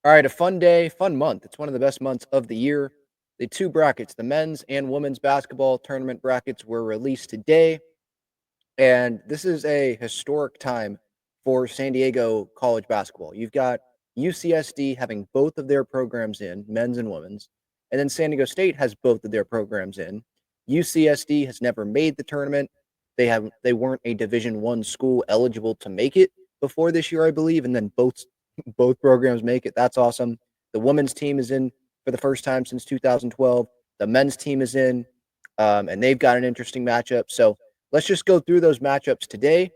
All right, a fun day, fun month. It's one of the best months of the year. The two brackets, the men's and women's basketball tournament brackets, were released today. And this is a historic time for San Diego college basketball. You've got UCSD having both of their programs in, men's and women's. And then San Diego State has both of their programs in. UCSD has never made the tournament. They weren't a Division I school eligible to make it before this year, I believe, and then both programs make it. That's awesome. The women's team is in for the first time since 2012. The men's team is in, and they've got an interesting matchup. So let's just go through those matchups today.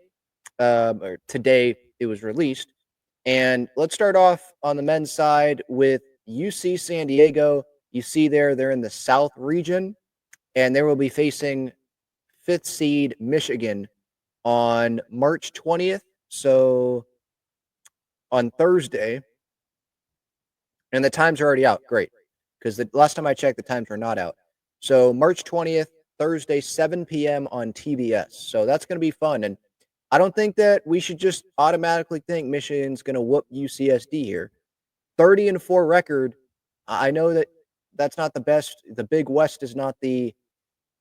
Or today it was released. And let's start off on the men's side with UC San Diego. You see there, they're in the South region, and they will be facing 5th seed Michigan on March 20th. So on Thursday, and the times are already out. Great. Because the last time I checked, the times were not out. So March 20th, Thursday, 7 p.m. on TBS. So that's going to be fun. And I don't think that we should just automatically think Michigan's going to whoop UCSD here. 30-4 record. I know that that's not the best. The Big West is not the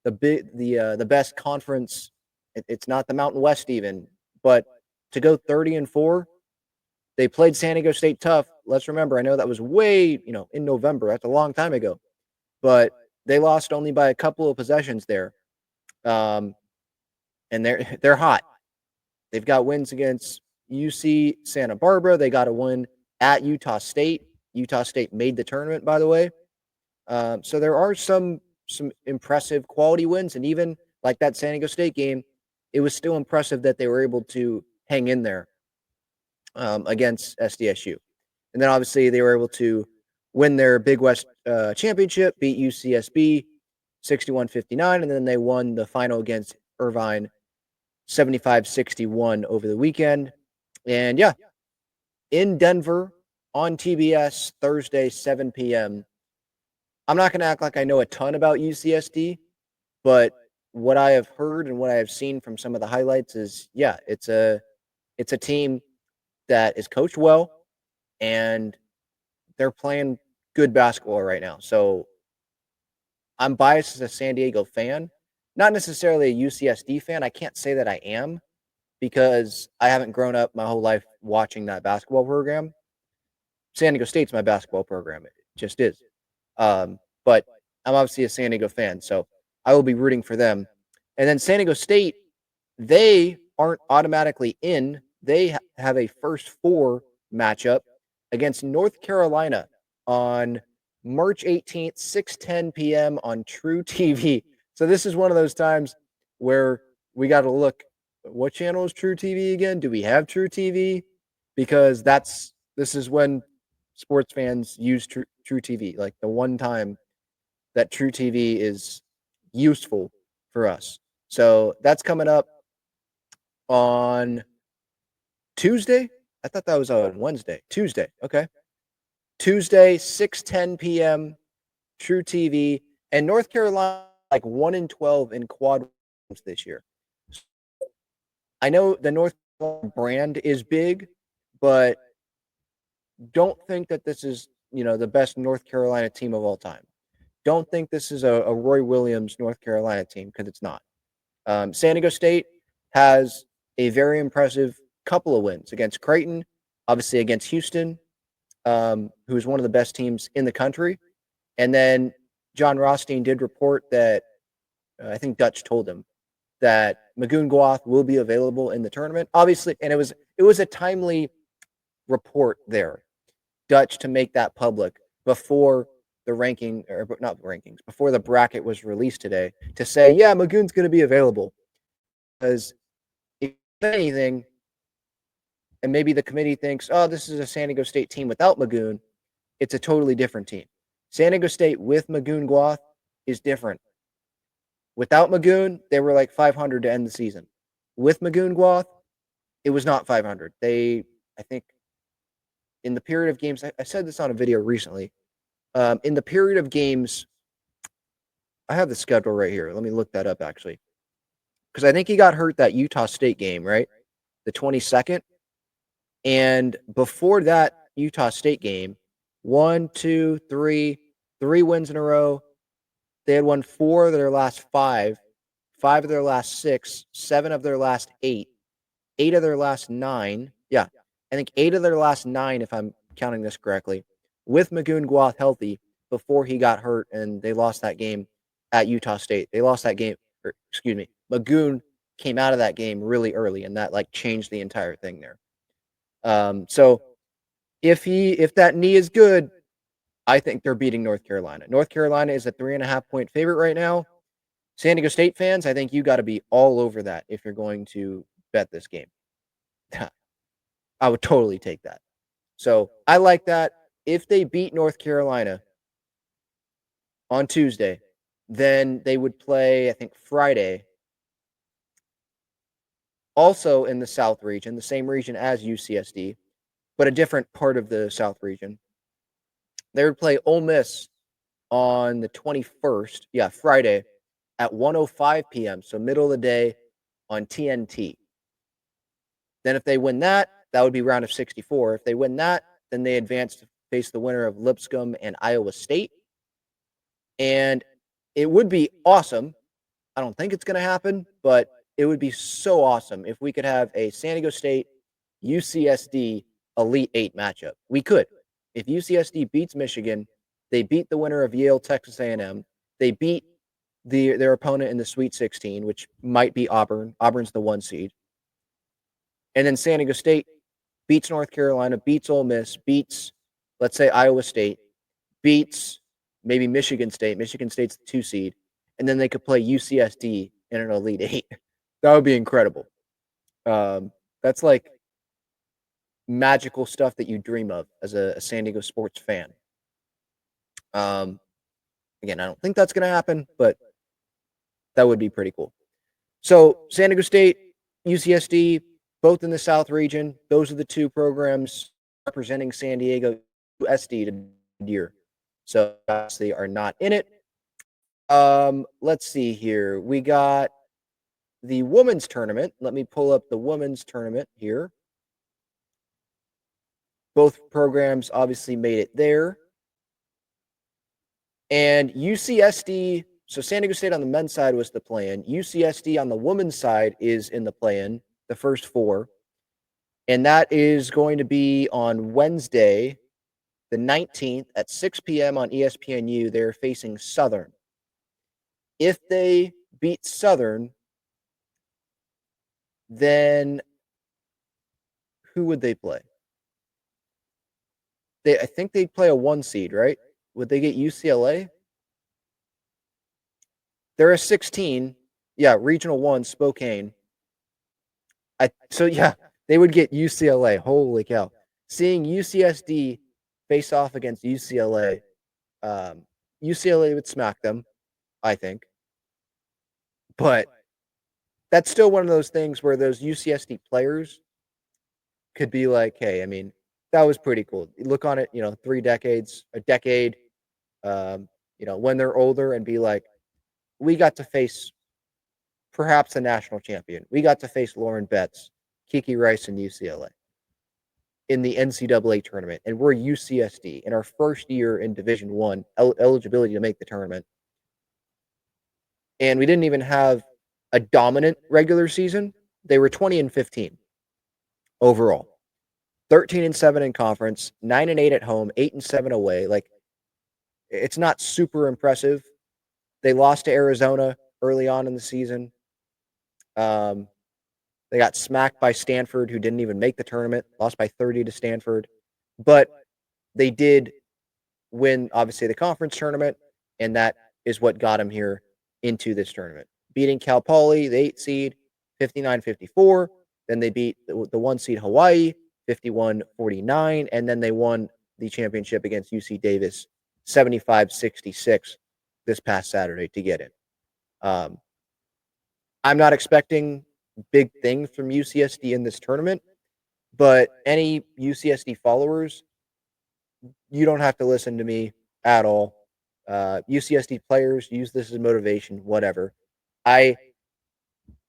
best conference. It's not the Mountain West even. But to go 30-4, they played San Diego State tough. Let's remember, I know that was way, in November. That's a long time ago. But they lost only by a couple of possessions there. And they're hot. They've got wins against UC Santa Barbara. They got a win at Utah State. Utah State made the tournament, by the way. So there are some impressive quality wins. And even like that San Diego State game, it was still impressive that they were able to hang in there against SDSU. And then obviously they were able to win their Big West championship, beat UCSB 61-59, and then they won the final against Irvine 75-61 over the weekend. And yeah, in Denver on TBS Thursday, 7 p.m. I'm not going to act like I know a ton about UCSD, but what I have heard and what I have seen from some of the highlights is, yeah, it's a team that is coached well, and they're playing good basketball right now. So I'm biased as a San Diego fan, not necessarily a UCSD fan. I can't say that I am because I haven't grown up my whole life watching that basketball program. San Diego State's my basketball program. It just is. But I'm obviously a San Diego fan, so I will be rooting for them. And then San Diego State, they aren't automatically in. They have a first 4 matchup against North Carolina on March 18th, 6:10 p.m. on TruTV. So this is one of those times where we got to look, what channel is TruTV again? Do we have TruTV? Because this is when sports fans use TruTV, like the one time that TruTV is useful for us. So that's coming up on Tuesday. I thought that was on Wednesday. Tuesday. Okay. Tuesday, 6:10 p.m. TruTV. And North Carolina, like 1-12 in quad this year. I know the North Carolina brand is big, but don't think that this is, the best North Carolina team of all time. Don't think this is a Roy Williams North Carolina team, because it's not. San Diego State has a very impressive couple of wins against Creighton, obviously against Houston, who is one of the best teams in the country. And then John Rothstein did report that, I think Dutch told him, that Magoon Guath will be available in the tournament. Obviously, and it was a timely report there, Dutch, to make that public before the ranking, or not the rankings, before the bracket was released today, to say, yeah, Magoon's going to be available. Because if anything, and maybe the committee thinks, oh, this is a San Diego State team without Magoon, it's a totally different team. San Diego State with Magoon Guath is different. Without Magoon, they were like 500 to end the season. With Magoon Guath, it was not 500. I think, in the period of games, I said this on a video recently, in the period of games, I have the schedule right here. Let me look that up, actually. Because I think he got hurt that Utah State game, right? The 22nd. And before that Utah State game, three wins in a row. They had won 4 of their last 5, 5 of their last 6, 7 of their last 8, 8 of their last 9. Yeah, I think 8 of their last 9, if I'm counting this correctly, with Magoon Guath healthy before he got hurt and they lost that game at Utah State. They lost that game, or excuse me, Magoon came out of that game really early, and that like changed the entire thing there. So if that knee is good, I think they're beating North Carolina. North Carolina is a 3.5-point favorite right now. San Diego State fans, I think you got to be all over that if you're going to bet this game. I would totally take that. So I like that. If they beat North Carolina on Tuesday, then they would play, I think, Friday, also in the South region, the same region as UCSD, but a different part of the South region. They would play Ole Miss on the 21st, Friday, at 1:05 p.m., so middle of the day on TNT. Then if they win that, that would be round of 64. If they win that, then they advance to face the winner of Lipscomb and Iowa State. And it would be awesome. I don't think it's going to happen, but it would be so awesome if we could have a San Diego State UCSD Elite 8 matchup. We could. If UCSD beats Michigan, they beat the winner of Yale, Texas A&M. They beat their opponent in the Sweet 16, which might be Auburn. Auburn's the 1 seed. And then San Diego State beats North Carolina, beats Ole Miss, beats, let's say, Iowa State, beats maybe Michigan State. Michigan State's the 2 seed. And then they could play UCSD in an Elite 8. That would be incredible. That's like magical stuff that you dream of as a San Diego sports fan. Again, I don't think that's going to happen, but that would be pretty cool. So San Diego State, UCSD, both in the South region. Those are the 2 programs representing San Diego USD to year. So obviously are not in it. Let's see here. We got the women's tournament. Let me pull up the women's tournament here. Both programs obviously made it there. And UCSD, so San Diego State on the men's side was the play-in. UCSD on the women's side is in the play-in, the first 4. And that is going to be on Wednesday, the 19th at 6 p.m. on ESPNU. They're facing Southern. If they beat Southern, then who would they play? I think they'd play a 1 seed, right? Would they get UCLA? They're a 16. Yeah, Regional 1, Spokane. They would get UCLA. Holy cow. Seeing UCSD face off against UCLA, UCLA would smack them, I think. But that's still one of those things where those UCSD players could be like, hey, I mean, that was pretty cool. You look on it, 3 decades, a decade, when they're older and be like, we got to face perhaps a national champion. We got to face Lauren Betts, Kiki Rice, and UCLA in the NCAA tournament. And we're UCSD in our first year in Division I, eligibility to make the tournament. And we didn't even have a dominant regular season. They were 20-15 overall. 13-7 in conference, 9-8 at home, 8-7 away. Like, it's not super impressive. They lost to Arizona early on in the season. They got smacked by Stanford, who didn't even make the tournament, lost by 30 to Stanford. But they did win, obviously, the conference tournament, and that is what got them here into this tournament. Beating Cal Poly, the 8 seed, 59-54. Then they beat the 1 seed Hawaii, 51-49. And then they won the championship against UC Davis, 75-66 this past Saturday to get in. I'm not expecting big things from UCSD in this tournament, but any UCSD followers, you don't have to listen to me at all. UCSD players, use this as motivation, whatever.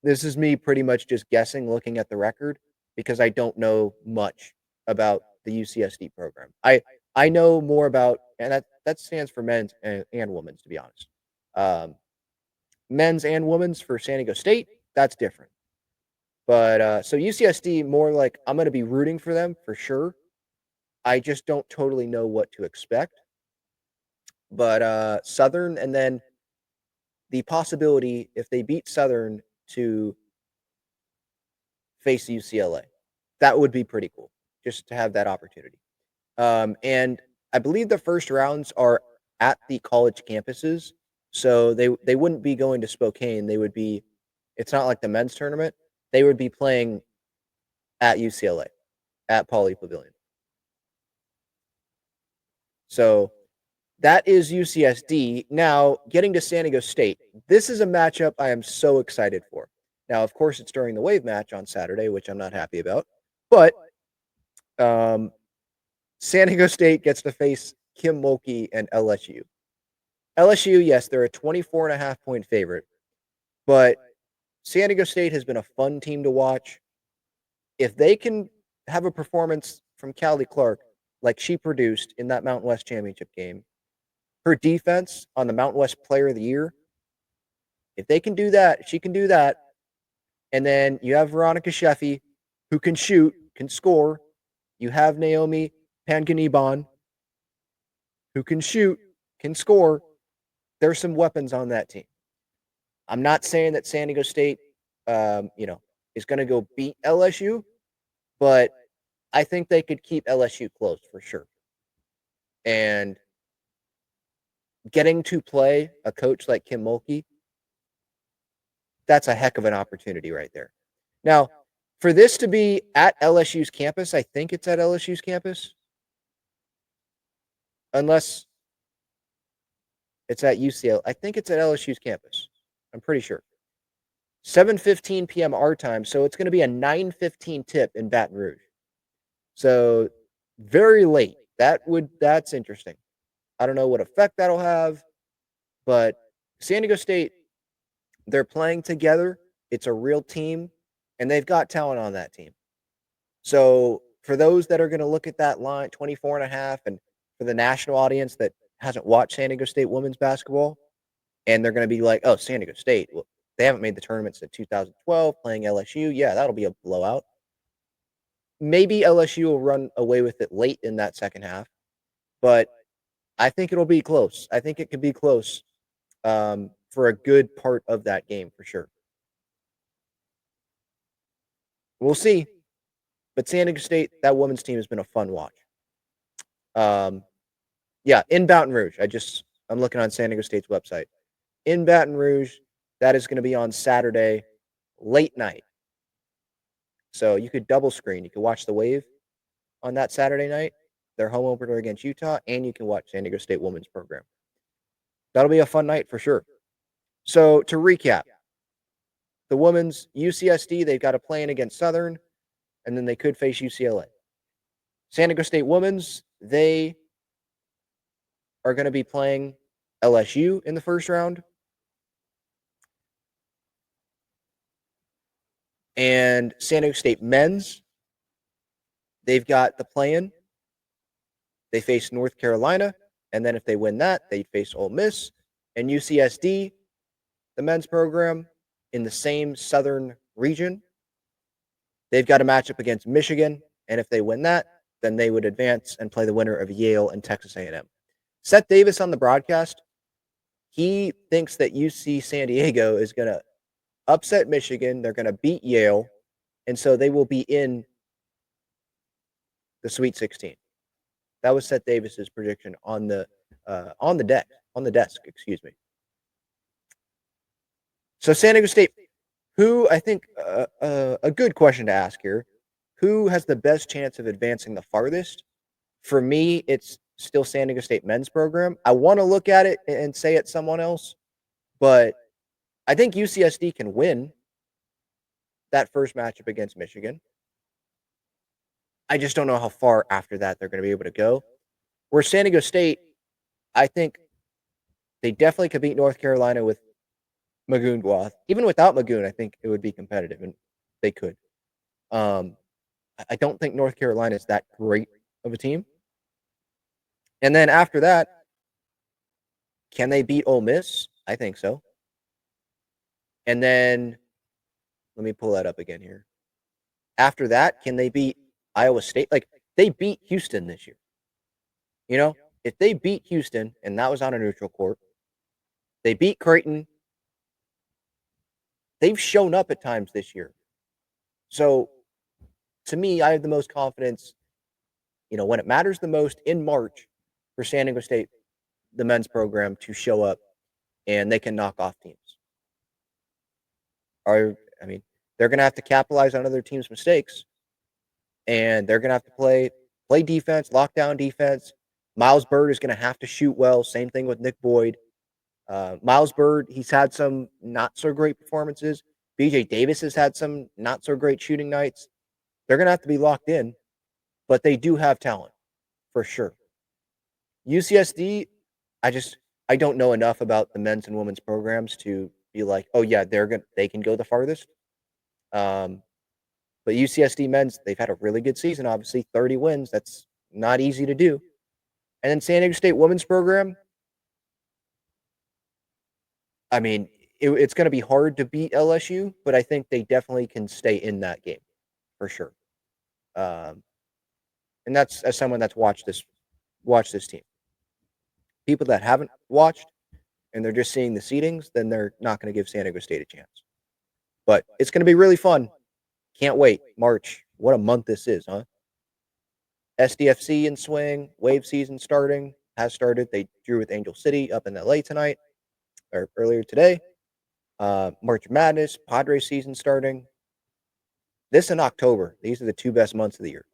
This is me pretty much just guessing, looking at the record, because I don't know much about the UCSD program. I I know more about, and that stands for men's and women's, to be honest. Um, Men's and women's for San Diego State, that's different. But so UCSD, more like I'm going to be rooting for them for sure. I just don't totally know what to expect. But Southern, and then the possibility if they beat Southern to face UCLA, that would be pretty cool just to have that opportunity. And I believe the first rounds are at the college campuses, so they wouldn't be going to Spokane. They would be. It's not like the men's tournament. They would be playing at UCLA at Pauley Pavilion. So that is UCSD. Now, getting to San Diego State, this is a matchup I am so excited for. Now, of course, it's during the wave match on Saturday, which I'm not happy about. But San Diego State gets to face Kim Mulkey and LSU. LSU, yes, they're a 24.5-point favorite. But San Diego State has been a fun team to watch. If they can have a performance from Callie Clark like she produced in that Mountain West Championship game, her defense on the Mountain West Player of the Year, if they can do that, she can do that. And then you have Veronica Sheffy, who can shoot, can score. You have Naomi Panganiban, who can shoot, can score. There's some weapons on that team. I'm not saying that San Diego State, is going to go beat LSU, but I think they could keep LSU close for sure. And getting to play a coach like Kim Mulkey, that's a heck of an opportunity right there. Now, for this to be at LSU's campus, I think it's at LSU's campus. Unless it's at UCLA. I think it's at LSU's campus. I'm pretty sure. 7:15 p.m. our time, so it's going to be a 9:15 tip in Baton Rouge. So very late. That's interesting. I don't know what effect that'll have, but San Diego State, they're playing together. It's a real team, and they've got talent on that team. So for those that are going to look at that line, 24.5, and for the national audience that hasn't watched San Diego State women's basketball, and they're going to be like, oh, San Diego State, well, they haven't made the tournament since 2012, playing LSU. Yeah, that'll be a blowout. Maybe LSU will run away with it late in that second half, but I think it'll be close. I think it could be close for a good part of that game for sure. We'll see. But San Diego State, that women's team has been a fun watch. Yeah, in Baton Rouge. I'm looking on San Diego State's website. In Baton Rouge, that is going to be on Saturday, late night. So you could double screen. You could watch the Wave on that Saturday night, their home opener against Utah, and you can watch San Diego State women's program. That'll be a fun night for sure. So to recap, the women's UCSD, they've got a play-in against Southern, and then they could face UCLA. San Diego State women's, they are going to be playing LSU in the first round. And San Diego State men's, they've got the play-in. They face North Carolina, and then if they win that, they face Ole Miss. And UCSD, the men's program, in the same southern region, they've got a matchup against Michigan, and if they win that, then they would advance and play the winner of Yale and Texas A&M. Seth Davis on the broadcast, he thinks that UC San Diego is going to upset Michigan. They're going to beat Yale, and so they will be in the Sweet 16. That was Seth Davis's prediction on the desk. Excuse me. So San Diego State, who I think a good question to ask here, who has the best chance of advancing the farthest? For me, it's still San Diego State men's program. I want to look at it and say it's someone else, but I think UCSD can win that first matchup against Michigan. I just don't know how far after that they're going to be able to go. Where San Diego State, I think they definitely could beat North Carolina with Magoon Guath. Even without Magoon, I think it would be competitive, and they could. I don't think North Carolina is that great of a team. And then after that, can they beat Ole Miss? I think so. And then let me pull that up again here. After that, can they beat Iowa State? Like, they beat Houston this year. You know, if they beat Houston, and that was on a neutral court, they beat Creighton. They've shown up at times this year. So, to me, I have the most confidence, when it matters the most in March for San Diego State, the men's program, to show up and they can knock off teams. They're going to have to capitalize on other teams' mistakes, and they're going to have to play defense, lockdown defense. Miles Bird is going to have to shoot well. Same thing with Nick Boyd. Miles Bird, he's had some not so great performances. BJ Davis has had some not so great shooting nights. They're going to have to be locked in, but they do have talent for sure. UCSD, I don't know enough about the men's and women's programs to be like, oh yeah, they can go the farthest. But UCSD men's, they've had a really good season, obviously 30 wins. That's not easy to do. And then San Diego State women's program, it's going to be hard to beat LSU, but I think they definitely can stay in that game for sure. And that's as someone that's watched this team. People that haven't watched and they're just seeing the seedings, then they're not going to give San Diego State a chance. But it's going to be really fun. Can't wait. March. What a month this is, huh? SDFC in swing. Wave season has started. They drew with Angel City up in LA tonight, or earlier today. March Madness, Padres season starting. This in October. These are the two best months of the year.